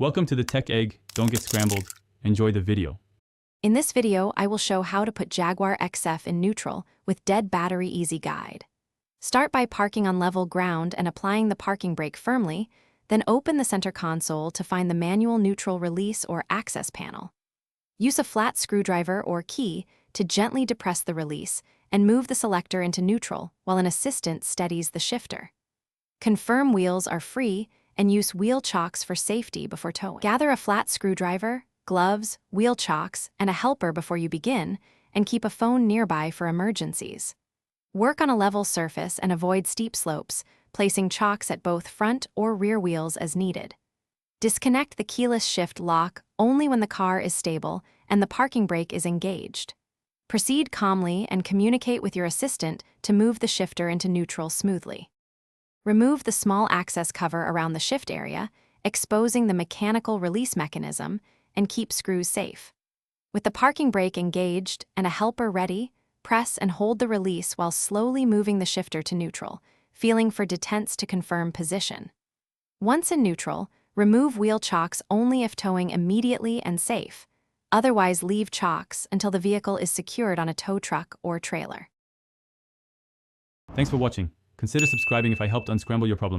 Welcome to the Tech Egg. Don't get scrambled. Enjoy the video. In this video, I will show how to put Jaguar XF in neutral with dead battery easy guide. Start by parking on level ground and applying the parking brake firmly, then open the center console to find the manual neutral release or access panel. Use a flat screwdriver or key to gently depress the release and move the selector into neutral while an assistant steadies the shifter. Confirm wheels are free and use wheel chocks for safety before towing. Gather a flat screwdriver, gloves, wheel chocks, and a helper before you begin, and keep a phone nearby for emergencies. Work on a level surface and avoid steep slopes, placing chocks at both front or rear wheels as needed. Disconnect the keyless shift lock only when the car is stable and the parking brake is engaged. Proceed calmly and communicate with your assistant to move the shifter into neutral smoothly. Remove the small access cover around the shift area, exposing the mechanical release mechanism, and keep screws safe. With the parking brake engaged and a helper ready, press and hold the release while slowly moving the shifter to neutral, feeling for detents to confirm position. Once in neutral, remove wheel chocks only if towing immediately and safe. Otherwise, leave chocks until the vehicle is secured on a tow truck or trailer. Thanks for watching. Consider subscribing if I helped unscramble your problems.